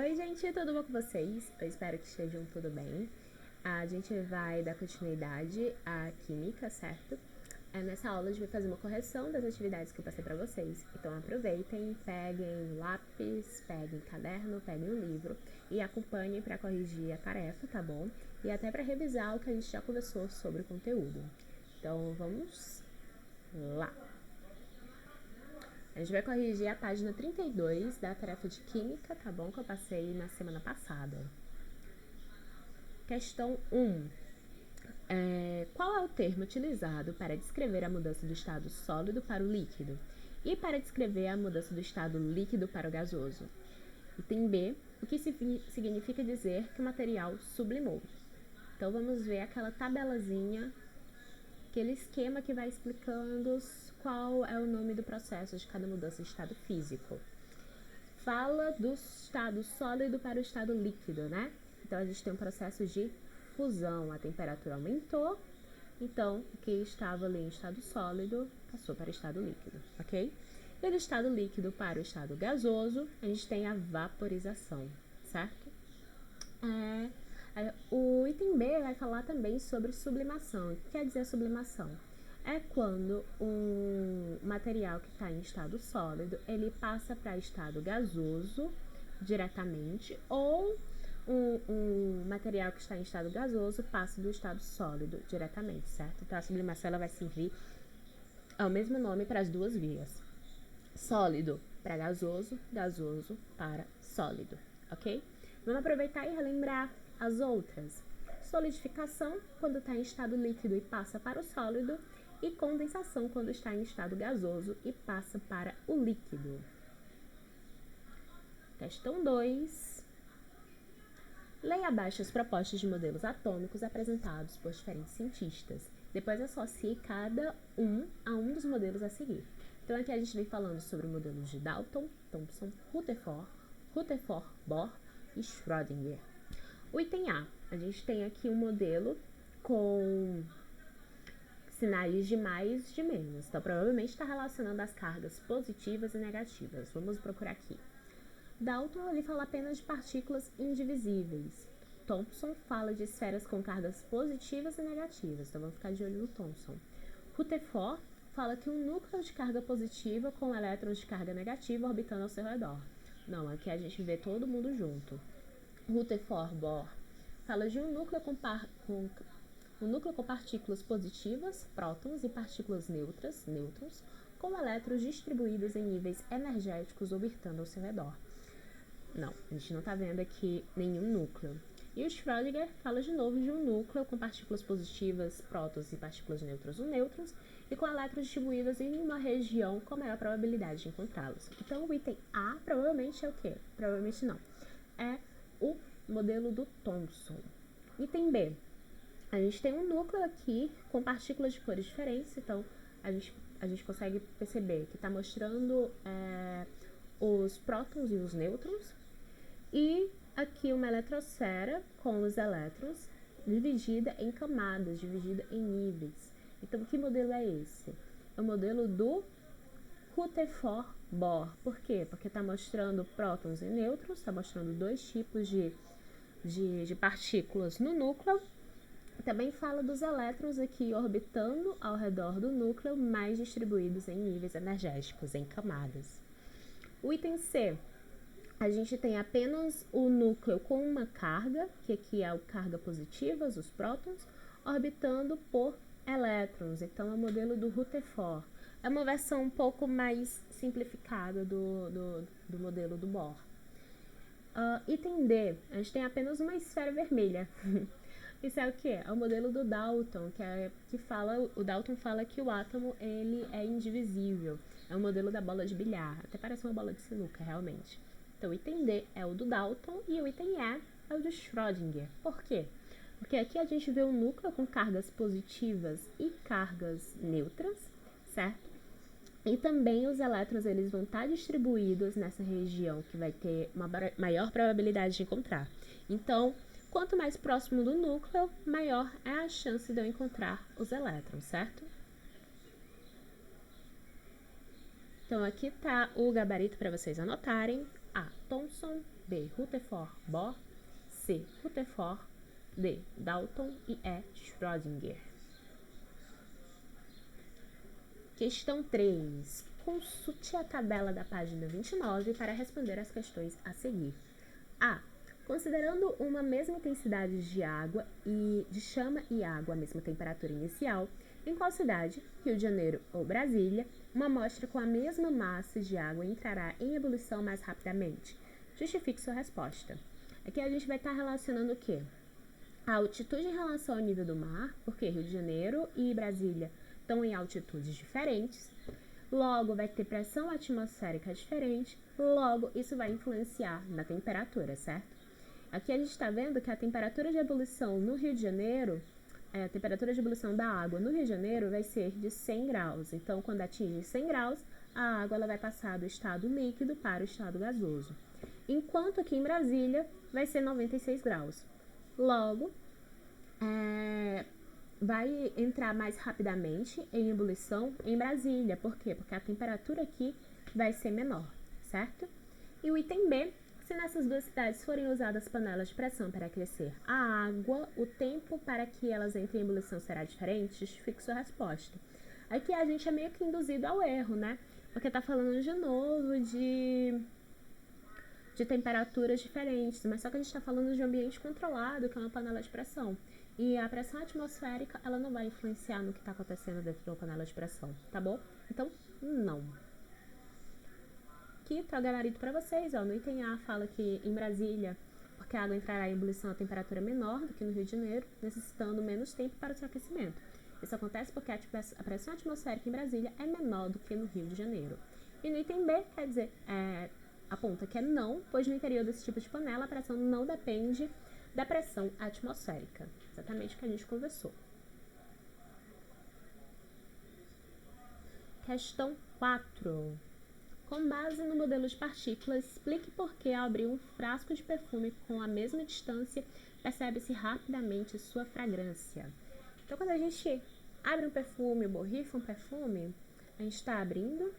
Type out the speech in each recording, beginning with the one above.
Oi, gente, tudo bom com vocês? Eu espero que estejam tudo bem. A gente vai dar continuidade à química, certo? Nessa aula a gente vai fazer uma correção das atividades que eu passei pra vocês. Então aproveitem, peguem lápis, peguem caderno, peguem o livro e acompanhem para corrigir a tarefa, tá bom? E até para revisar o que a gente já conversou sobre o conteúdo. Então vamos lá! A gente vai corrigir a página 32 da tarefa de química, tá bom? Que eu passei na semana passada. Questão 1. Qual é o termo utilizado para descrever a mudança do estado sólido para o líquido e para descrever a mudança do estado líquido para o gasoso? Item B. O que significa dizer que o material sublimou? Então vamos ver aquela tabelazinha, aquele esquema que vai explicando qual é o nome do processo de cada mudança de estado físico. Fala do estado sólido para o estado líquido, né? Então a gente tem um processo de fusão, a temperatura aumentou, então o que estava ali em estado sólido passou para o estado líquido, ok? E do estado líquido para o estado gasoso, a gente tem a vaporização, certo? O item B vai falar também sobre sublimação. O que quer dizer sublimação? É quando um material que está em estado sólido, ele passa para estado gasoso diretamente, ou um material que está em estado gasoso passa do estado sólido diretamente, certo? Então a sublimação ela vai servir ao mesmo nome para as duas vias. Sólido para gasoso, gasoso para sólido, ok? Vamos aproveitar e relembrar as outras. Solidificação, quando está em estado líquido e passa para o sólido, e condensação, quando está em estado gasoso e passa para o líquido. Questão 2. Leia abaixo as propostas de modelos atômicos apresentados por diferentes cientistas. Depois associe cada um a um dos modelos a seguir. Então aqui a gente vem falando sobre modelos de Dalton, Thomson, Rutherford, Bohr e Schrödinger. O item A, a gente tem aqui um modelo com sinais de mais e de menos. Então, provavelmente está relacionando as cargas positivas e negativas. Vamos procurar aqui. Dalton, ele fala apenas de partículas indivisíveis. Thomson fala de esferas com cargas positivas e negativas. Então, vamos ficar de olho no Thomson. Rutherford fala que um núcleo de carga positiva com elétrons de carga negativa orbitando ao seu redor. Não, aqui a gente vê todo mundo junto. Rutherford Bohr fala de um núcleo com partículas positivas, prótons, e partículas neutras, nêutrons, com elétrons distribuídos em níveis energéticos orbitando ao seu redor. Não, a gente não está vendo aqui nenhum núcleo. E o Schrödinger fala de novo de um núcleo com partículas positivas, prótons e partículas neutras ou nêutrons, e com elétrons distribuídos em uma região com maior probabilidade de encontrá-los. Então o item A provavelmente é o quê? Provavelmente não. É o modelo do Thomson. Item B. A gente tem um núcleo aqui com partículas de cores diferentes, então a gente consegue perceber que está mostrando os prótons e os nêutrons. E aqui uma eletrosfera com os elétrons dividida em camadas, dividida em níveis. Então, que modelo é esse? É o modelo do Rutherford Bohr. Por quê? Porque está mostrando prótons e nêutrons, está mostrando dois tipos de partículas no núcleo. Também fala dos elétrons aqui orbitando ao redor do núcleo, mais distribuídos em níveis energéticos, em camadas. O item C, a gente tem apenas o núcleo com uma carga, que aqui é a carga positiva, os prótons, orbitando por elétrons. Então, é o modelo do Rutherford. É uma versão um pouco mais simplificada do modelo do Bohr. Item D, a gente tem apenas uma esfera vermelha. Isso é o que? É o modelo do Dalton, o Dalton fala que o átomo ele é indivisível. É o modelo da bola de bilhar, até parece uma bola de sinuca, realmente. Então, o item D é o do Dalton e o item E é o de Schrödinger. Por quê? Porque aqui a gente vê um núcleo com cargas positivas e cargas neutras, certo? E também os elétrons eles vão estar distribuídos nessa região que vai ter uma maior probabilidade de encontrar. Então, quanto mais próximo do núcleo, maior é a chance de eu encontrar os elétrons, certo? Então, aqui está o gabarito para vocês anotarem. A. Thomson, B. Rutherford Bohr, C. Rutherford, D. Dalton e E. Schrödinger. Questão 3. Consulte a tabela da página 29 para responder as questões a seguir. A. Considerando uma mesma intensidade de chama e água, a mesma temperatura inicial, em qual cidade, Rio de Janeiro ou Brasília, uma amostra com a mesma massa de água entrará em ebulição mais rapidamente? Justifique sua resposta. Aqui a gente vai estar relacionando o quê? A altitude em relação ao nível do mar, porque Rio de Janeiro e Brasília estão em altitudes diferentes, logo vai ter pressão atmosférica diferente, logo isso vai influenciar na temperatura, certo? Aqui a gente está vendo que a temperatura de ebulição no Rio de Janeiro, a temperatura de ebulição da água no Rio de Janeiro vai ser de 100 graus. Então, quando atinge 100 graus, a água ela vai passar do estado líquido para o estado gasoso. Enquanto aqui em Brasília vai ser 96 graus. Logo, vai entrar mais rapidamente em ebulição em Brasília. Por quê? Porque a temperatura aqui vai ser menor, certo? E o item B, se nessas duas cidades forem usadas panelas de pressão para aquecer a água, o tempo para que elas entrem em ebulição será diferente? Justifique sua resposta. Aqui a gente é meio que induzido ao erro, né? Porque tá falando de novo de temperaturas diferentes, mas só que a gente está falando de um ambiente controlado, que é uma panela de pressão. E a pressão atmosférica, ela não vai influenciar no que está acontecendo dentro de uma panela de pressão, tá bom? Então, não. Aqui tá o gabarito para vocês, ó. No item A fala que em Brasília, porque a água entrará em ebulição a temperatura menor do que no Rio de Janeiro, necessitando menos tempo para o seu aquecimento. Isso acontece porque a pressão atmosférica em Brasília é menor do que no Rio de Janeiro. E no item B, quer dizer, aponta que é não, pois no interior desse tipo de panela a pressão não depende da pressão atmosférica. Exatamente o que a gente conversou. Questão 4. Com base no modelo de partículas, explique por que ao abrir um frasco de perfume com a mesma distância, percebe-se rapidamente sua fragrância. Então, quando a gente abre um perfume, borrifa um perfume, a gente está abrindo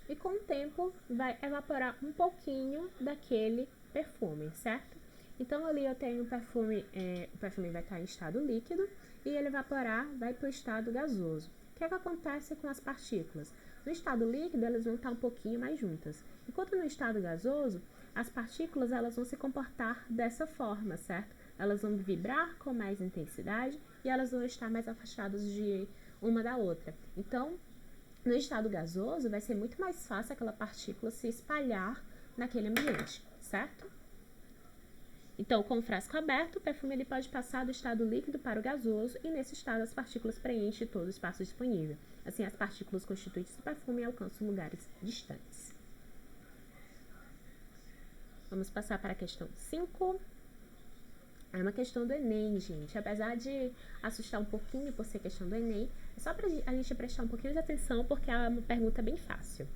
e com o tempo vai evaporar um pouquinho daquele perfume, certo? Então, ali eu tenho o perfume vai estar em estado líquido e ele evaporar vai para o estado gasoso. O que é que acontece com as partículas? No estado líquido, elas vão estar um pouquinho mais juntas. Enquanto no estado gasoso, as partículas elas vão se comportar dessa forma, certo? Elas vão vibrar com mais intensidade e elas vão estar mais afastadas de uma da outra. Então, no estado gasoso, vai ser muito mais fácil aquela partícula se espalhar naquele ambiente, certo? Então, com o frasco aberto, o perfume ele pode passar do estado líquido para o gasoso e nesse estado as partículas preenchem todo o espaço disponível. Assim, as partículas constituintes do perfume alcançam lugares distantes. Vamos passar para a questão 5. É uma questão do Enem, gente. Apesar de assustar um pouquinho por ser questão do Enem, é só para a gente prestar um pouquinho de atenção porque é uma pergunta bem fácil.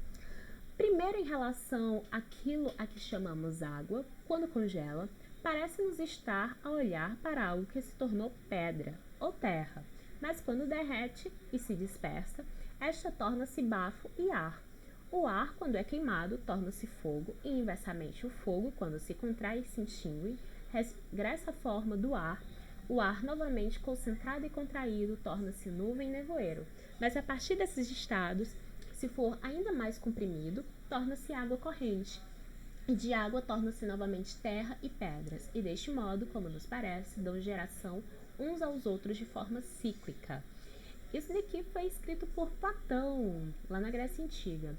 Primeiro, em relação àquilo a que chamamos água, quando congela, parece-nos estar a olhar para algo que se tornou pedra ou terra, mas quando derrete e se dispersa, esta torna-se bafo e ar. O ar, quando é queimado, torna-se fogo e, inversamente, o fogo, quando se contrai e se extingue, regressa à forma do ar. O ar, novamente concentrado e contraído, torna-se nuvem e nevoeiro. Mas a partir desses estados, se for ainda mais comprimido, torna-se água corrente. E de água torna-se novamente terra e pedras. E deste modo, como nos parece, dão geração uns aos outros de forma cíclica. Isso daqui foi escrito por Platão, lá na Grécia Antiga.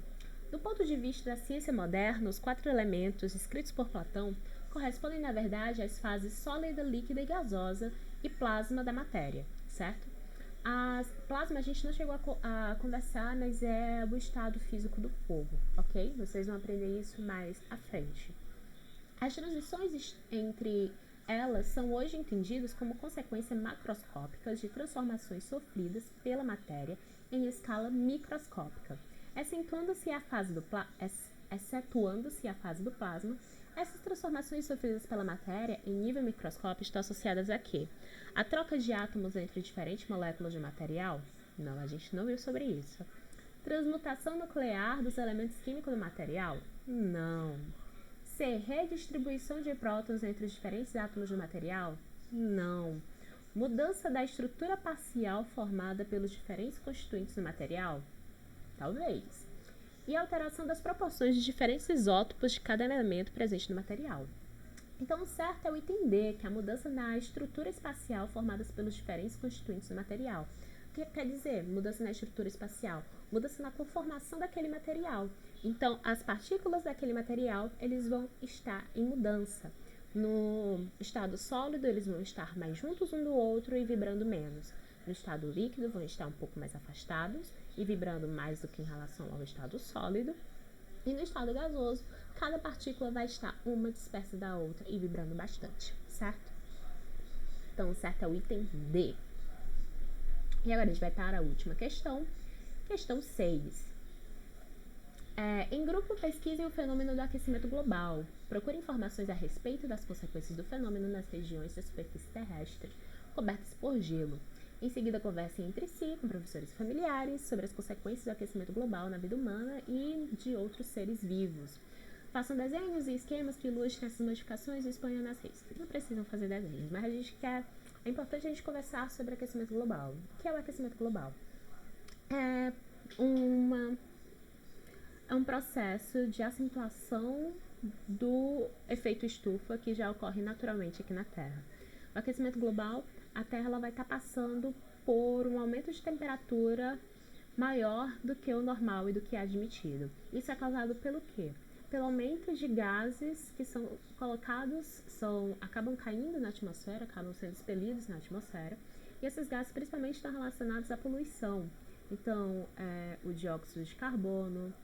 Do ponto de vista da ciência moderna, os 4 elementos escritos por Platão correspondem, na verdade, às fases sólida, líquida e gasosa e plasma da matéria, certo? Plasma a gente não chegou a conversar, mas é o estado físico do fogo, ok? Vocês vão aprender isso mais à frente. As transições entre elas são hoje entendidas como consequências macroscópicas de transformações sofridas pela matéria em escala microscópica. Excetuando-se a fase do plasma, essas transformações sofridas pela matéria em nível microscópico estão associadas a quê? A troca de átomos entre diferentes moléculas de material? Não, a gente não viu sobre isso. Transmutação nuclear dos elementos químicos do material? Não. ser redistribuição de prótons entre os diferentes átomos do material? Não. Mudança da estrutura parcial formada pelos diferentes constituintes do material? Talvez. E alteração das proporções de diferentes isótopos de cada elemento presente no material. Então, o certo é o item D, que é a mudança na estrutura espacial formada pelos diferentes constituintes do material. O que quer dizer mudança na estrutura espacial? Mudança na conformação daquele material. Então, as partículas daquele material, eles vão estar em mudança. No estado sólido, eles vão estar mais juntos um do outro e vibrando menos. No estado líquido, vão estar um pouco mais afastados e vibrando mais do que em relação ao estado sólido. E no estado gasoso, cada partícula vai estar uma dispersa da outra e vibrando bastante, certo? Então, o certo é o item D. E agora a gente vai para a última questão. Questão 6. Em grupo, pesquisem o fenômeno do aquecimento global. Procure informações a respeito das consequências do fenômeno nas regiões da superfície terrestre cobertas por gelo. Em seguida, conversem entre si, com professores e familiares, sobre as consequências do aquecimento global na vida humana e de outros seres vivos. Façam desenhos e esquemas que ilustrem essas modificações e exponham nas redes. Não precisam fazer desenhos, mas é importante a gente conversar sobre aquecimento global. O que é o aquecimento global? É um processo de acentuação do efeito estufa que já ocorre naturalmente aqui na Terra. O aquecimento global, a Terra ela vai estar passando por um aumento de temperatura maior do que o normal e do que é admitido. Isso é causado pelo quê? Pelo aumento de gases que são colocados, acabam caindo na atmosfera, acabam sendo expelidos na atmosfera, e esses gases principalmente estão relacionados à poluição. Então, o dióxido de carbono,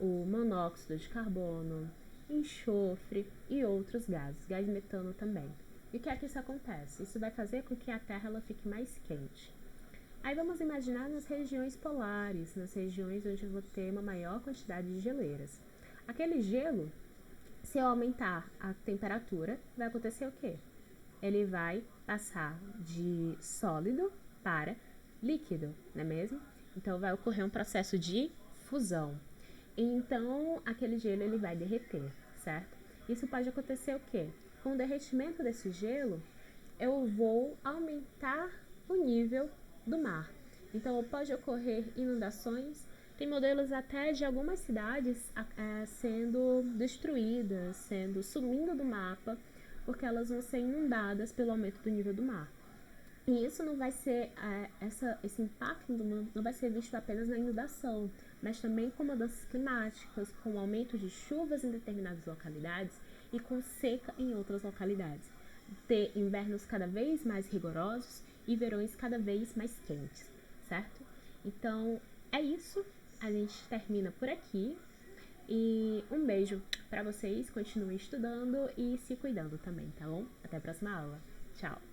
o monóxido de carbono, enxofre e outros gases, gás metano também. E o que é que isso acontece? Isso vai fazer com que a Terra ela fique mais quente. Aí vamos imaginar nas regiões polares, nas regiões onde eu vou ter uma maior quantidade de geleiras. Aquele gelo, se eu aumentar a temperatura, vai acontecer o quê? Ele vai passar de sólido para líquido, não é mesmo? Então vai ocorrer um processo de fusão. Então aquele gelo ele vai derreter, certo? Isso pode acontecer o quê? Com o derretimento desse gelo, eu vou aumentar o nível do mar. Então pode ocorrer inundações. Tem modelos até de algumas cidades sendo destruídas, sumindo do mapa, porque elas vão ser inundadas pelo aumento do nível do mar. E isso não vai ser, esse impacto não vai ser visto apenas na inundação, mas também com mudanças climáticas, com aumento de chuvas em determinadas localidades e com seca em outras localidades. Ter invernos cada vez mais rigorosos e verões cada vez mais quentes, certo? Então, é isso. A gente termina por aqui. E um beijo para vocês. Continuem estudando e se cuidando também, tá bom? Até a próxima aula. Tchau!